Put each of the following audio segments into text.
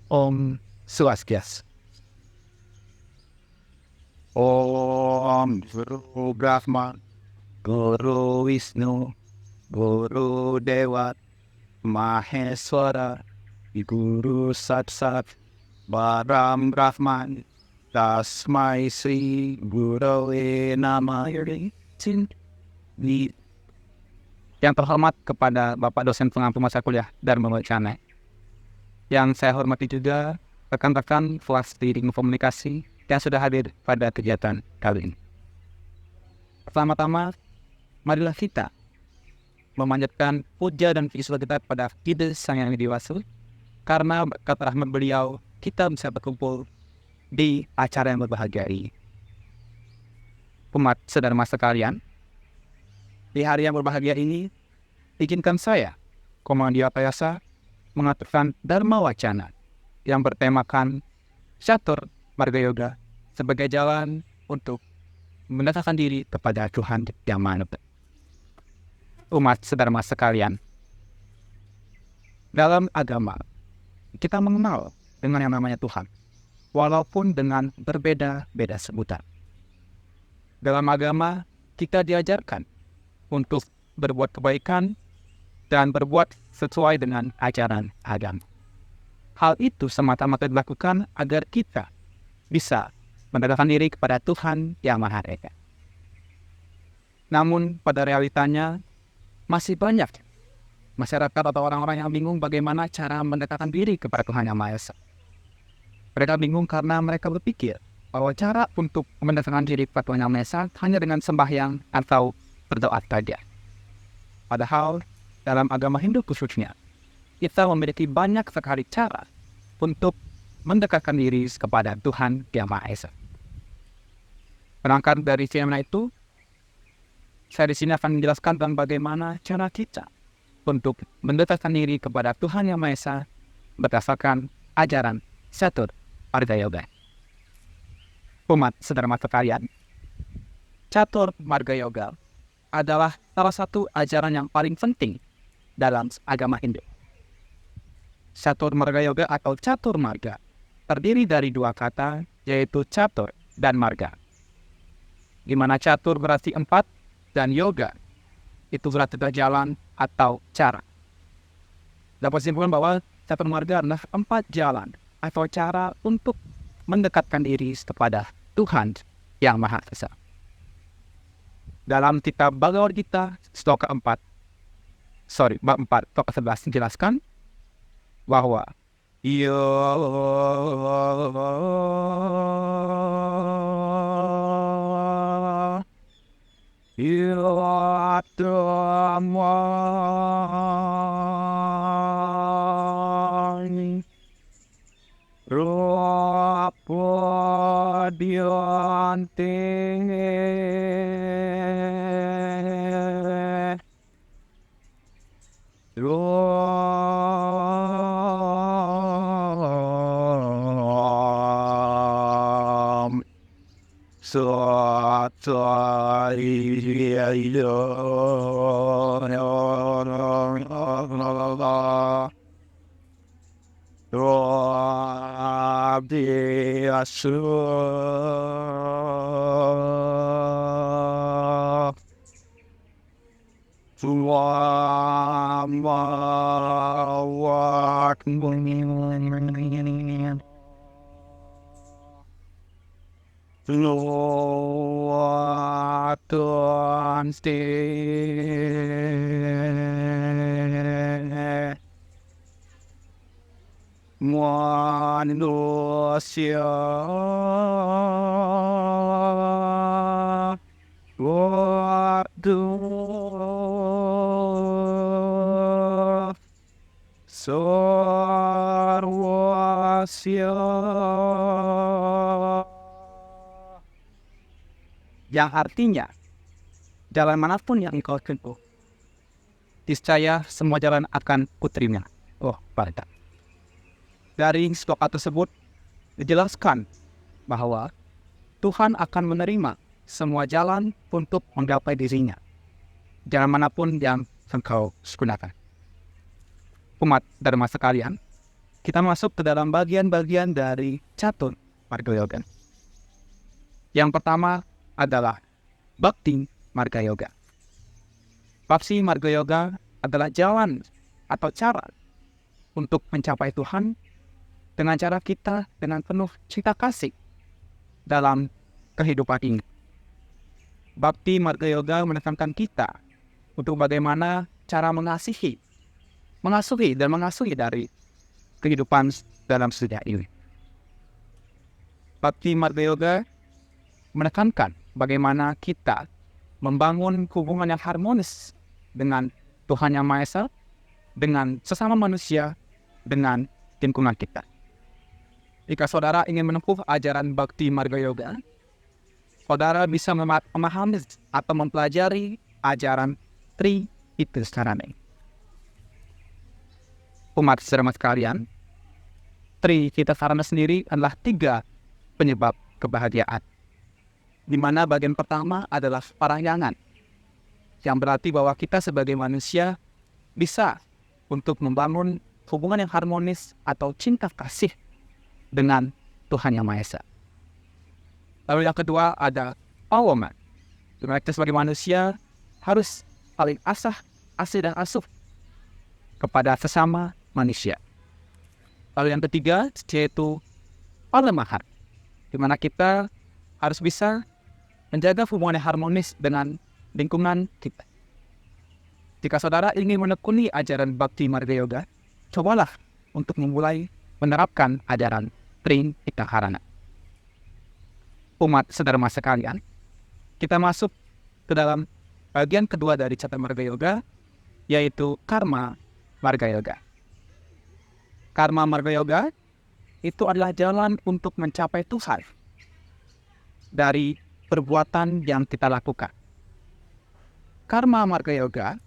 Om Swastiastu. Om Guru Brahma, Guru Wisnu, Guru Dewa, Maheswara, Guru Satsat, Param Brahman, Tasmai Sri Gurave Namah. Yang terhormat kepada Bapak dosen pengampu mata kuliah Dharma Wacana. Yang saya hormati juga rekan-rekan kelas di ilmu komunikasi yang sudah hadir pada kegiatan kali ini. Pertama-tama, marilah kita memanjatkan puja dan puji kita kepada Ide Sang Yang Widiwasa, karena berkat rahmat beliau kita bisa berkumpul di acara yang berbahagia ini. Umat sedharma sekalian, di hari yang berbahagia ini, izinkan saya, Komandia Tayasa, mengaturkan Dharma Wacana yang bertemakan Catur Marga Yoga sebagai jalan untuk mendekatkan diri kepada Tuhan Yang Maha Esa. Umat sedharma sekalian, dalam agama kita mengenal dengan yang namanya Tuhan, walaupun dengan berbeda-beda sebutan. Dalam agama kita diajarkan untuk berbuat kebaikan dan berbuat sesuai dengan ajaran agama. Hal itu semata-mata dilakukan agar kita bisa mendekatkan diri kepada Tuhan Yang Maha Esa. Namun pada realitanya masih banyak masyarakat atau orang-orang yang bingung bagaimana cara mendekatkan diri kepada Tuhan Yang Maha Esa. Mereka bingung karena mereka berpikir bahwa cara untuk mendekatkan diri kepada Tuhan Yang Maha Esa hanya dengan sembahyang atau berdoa saja. Padahal dalam agama Hindu khususnya, kita memiliki banyak sekali cara untuk mendekatkan diri kepada Tuhan Yang Maha Esa. Berangkat dari fenomena itu, saya di sini akan menjelaskan tentang bagaimana cara kita untuk mendekatkan diri kepada Tuhan Yang Maha Esa berdasarkan ajaran Catur Marga Yoga. Umat sedharma sekalian, Catur Marga Yoga adalah salah satu ajaran yang paling penting dalam agama Hindu. Catur Marga Yoga atau Catur Marga terdiri dari dua kata, yaitu Catur dan Marga. Di mana Catur berarti 4 dan Yoga itu berarti jalan atau cara. Dapat simpulkan bahwa Catur Marga adalah 4 jalan atau cara untuk mendekatkan diri kepada Tuhan Yang Maha Esa. Dalam kitab Bhagavad Gita, sloka 4, bab 4, sloka 11 menjelaskan bahwa manusia waduh sarwasya, yang artinya jalan manapun yang engkau tempuh, niscaya semua jalan akan kuterima. Oh, pada dari sloka tersebut dijelaskan bahwa Tuhan akan menerima semua jalan untuk menggapai dirinya, jalan manapun yang engkau gunakan. Umat dharma sekalian, kita masuk ke dalam bagian-bagian dari catur marga yoga. Yang pertama adalah Bhakti Marga Yoga. Bhakti Marga Yoga adalah jalan atau cara untuk mencapai Tuhan dengan cara kita dengan penuh cinta kasih dalam kehidupan ini. Bhakti Marga Yoga menekankan kita untuk bagaimana cara mengasuhi dan mengasuhi dari kehidupan dalam dunia ini. Bhakti Marga Yoga menekankan bagaimana kita membangun hubungan yang harmonis dengan Tuhan Yang Maha Esa, dengan sesama manusia, dengan lingkungan kita. Jika saudara ingin menempuh ajaran Bhakti Marga Yoga, saudara bisa memahami atau mempelajari ajaran Tri Itisaranai. Umat saudara sekalian, Tri Itisaranai sendiri adalah 3 penyebab kebahagiaan. Di mana bagian pertama adalah parahyangan, yang berarti bahwa kita sebagai manusia bisa untuk membangun hubungan yang harmonis atau cinta kasih dengan Tuhan Yang Maha Esa. Lalu yang kedua ada awaman, di mana kita sebagai manusia harus saling asih dan asuh kepada sesama manusia. Lalu yang ketiga yaitu palemahan, di mana kita harus bisa menjaga hubungan yang harmonis dengan lingkungan kita. Jika saudara ingin menekuni ajaran Bhakti Marga Yoga, cobalah untuk memulai menerapkan ajaran Tri Itisaranai. Umat saudara sekalian, kita masuk ke dalam bagian kedua dari catur Marga Yoga, yaitu Karma Marga Yoga. Karma Marga Yoga itu adalah jalan untuk mencapai Tuhan dari perbuatan yang kita lakukan. Karma Marga Yoga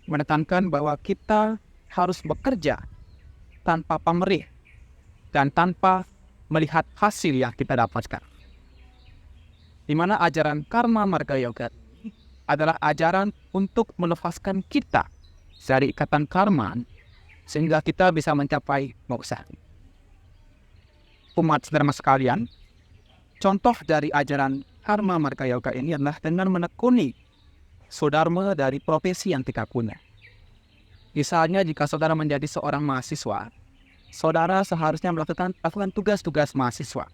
menekankan bahwa kita harus bekerja tanpa pamrih dan tanpa melihat hasil yang kita dapatkan. Di mana ajaran Karma Marga Yoga adalah ajaran untuk melepaskan kita dari ikatan karma sehingga kita bisa mencapai moksa. Umat saudara sekalian, contoh dari ajaran Karma Marga Yoga ini adalah dengan menekuni swadharma dari profesi yang kita punya. Misalnya jika saudara menjadi seorang mahasiswa, saudara seharusnya melakukan tugas-tugas mahasiswa,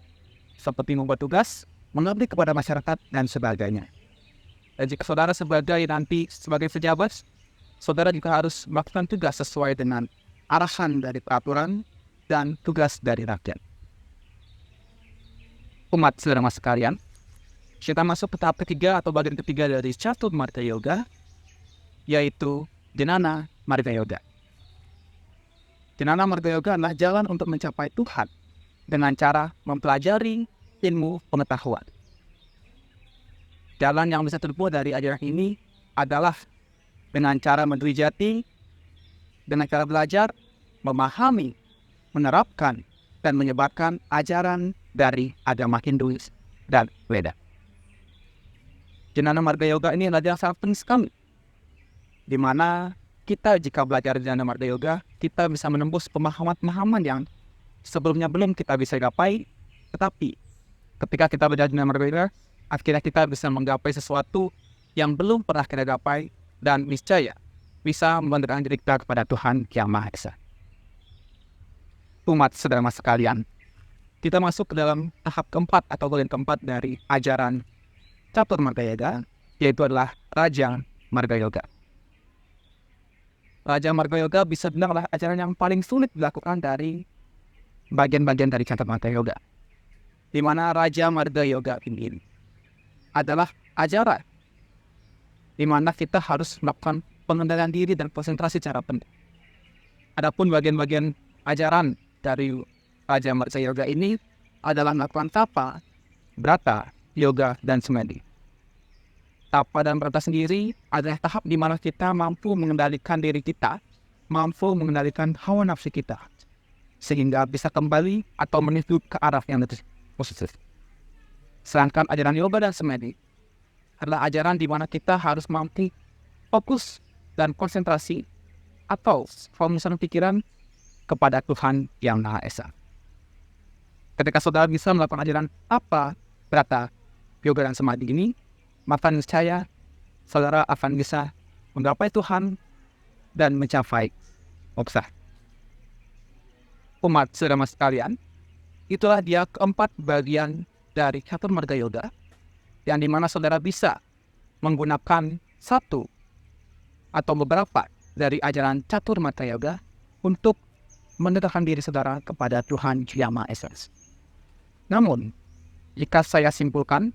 seperti membuat tugas, mengabdi kepada masyarakat, dan sebagainya. Dan jika saudara sebagai pejabat, saudara juga harus melakukan tugas sesuai dengan arahan dari peraturan dan tugas dari rakyat. Umat saudara sekalian, kita masuk ke tahap ketiga atau bagian ketiga dari catur Marga Yoga, yaitu Jnana Marga Yoga. Jnana Marga Yoga adalah jalan untuk mencapai Tuhan dengan cara mempelajari ilmu pengetahuan. Jalan yang bisa terbuat dari ajaran ini adalah dengan cara meneliti, dengan cara belajar, memahami, menerapkan, dan menyebarkan ajaran dari agama Hindu dan Weda. Jnana Marga Yoga ini adalah sangat penting sekali, di mana kita jika belajar Jnana Marga Yoga, kita bisa menembus pemahaman-pemahaman yang sebelumnya belum kita bisa gapai, tetapi ketika kita belajar Jnana Marga Yoga, akhirnya kita bisa menggapai sesuatu yang belum pernah kita gapai dan niscaya bisa mendekatkan diri kita kepada Tuhan Yang Maha Esa. Umat saudara sekalian, kita masuk ke dalam tahap keempat atau bagian keempat dari ajaran catur Marga Yoga, yaitu adalah Raja Marga Yoga. Raja Marga Yoga bisa bilang adalah ajaran yang paling sulit dilakukan dari bagian-bagian dari catur Marga Yoga, di mana Raja Marga Yoga ini adalah ajaran di mana kita harus melakukan pengendalian diri dan konsentrasi secara penuh. Adapun bagian-bagian ajaran dari Raja Marga Yoga ini adalah melakukan tapa, brata, yoga, dan samadhi. Tapa dan brata sendiri adalah tahap di mana kita mampu mengendalikan diri kita, mampu mengendalikan hawa nafsu kita, sehingga bisa kembali atau menuju ke arah yang lebih positif. Sedangkan ajaran yoga dan samadhi adalah ajaran di mana kita harus mampu fokus dan konsentrasi atau kalau misalnya pikiran kepada Tuhan Yang Maha Esa. Ketika saudara bisa melakukan ajaran apa berata yoga dan samadhi ini, maka niscaya saudara akan bisa menggapai Tuhan dan mencapai moksa. Umat saudara sekalian, itulah dia keempat bagian dari catur marga yoga, yang dimana saudara bisa menggunakan satu atau beberapa dari ajaran catur marga yoga untuk mendekatkan diri saudara kepada Tuhan Yang Maha Esa. Namun, jika saya simpulkan,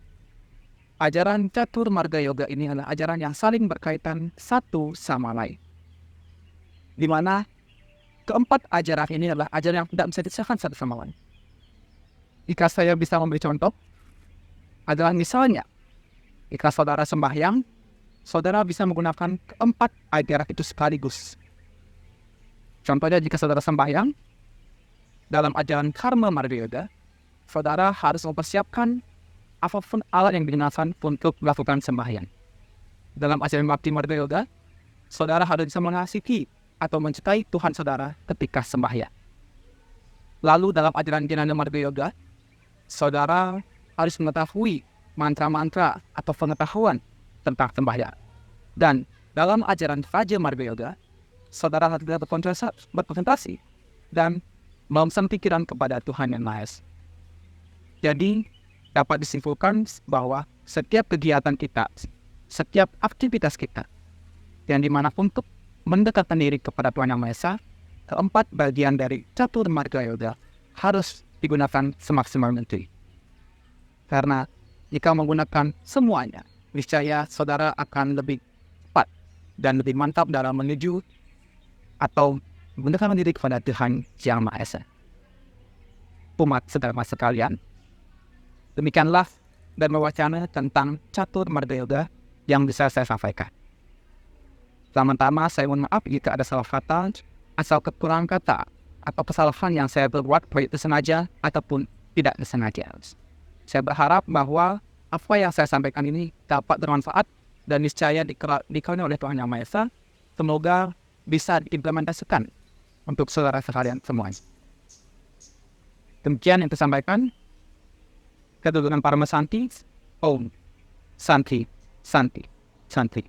ajaran catur marga yoga ini adalah ajaran yang saling berkaitan satu sama lain, di mana keempat ajaran ini adalah ajaran yang tidak bisa dipisahkan satu sama lain. Jika saya bisa memberi contoh, adalah misalnya, jika saudara sembahyang, saudara bisa menggunakan keempat ajaran itu sekaligus. Contohnya, jika saudara sembahyang, dalam ajaran karma marga yoga, saudara harus mempersiapkan apapun alat yang digunakan untuk melakukan sembahyang. Dalam ajaran bakti marga yoga, saudara harus bisa mengasihi atau mencintai Tuhan saudara ketika sembahyang. Lalu dalam ajaran Jnana marga yoga, saudara harus mengetahui mantra-mantra atau pengetahuan tentang sembahyang. Dan dalam ajaran Raja marga yoga, saudara harus berkonsentrasi dan memesan pikiran kepada Tuhan Yang Maha Esa. Jadi, dapat disimpulkan bahwa setiap kegiatan kita, setiap aktivitas kita, yang dimana untuk mendekatkan diri kepada Tuhan Yang Maha Esa, keempat bagian dari catur marga yoga harus digunakan semaksimal mungkin. Karena jika menggunakan semuanya, niscaya saudara akan lebih cepat dan lebih mantap dalam menuju atau mendekatkan diri kepada Tuhan Yang Maha Esa. Umat saudara sekalian, demikianlah dan mewacana tentang catur marga yoga yang bisa saya sampaikan. Pertama-tama saya mohon maaf jika ada salah kata, asal kekurangan kata, atau kesalahan yang saya berbuat baik disengaja ataupun tidak disengaja. Saya berharap bahwa apa yang saya sampaikan ini dapat bermanfaat dan niscaya dikarunia oleh Tuhan Yang Maha Esa. Semoga bisa diimplementasikan untuk saudara sekalian semuanya. Demikian yang saya sampaikan. Kedudukan para mesanti, Om Santi, Santi, Santi.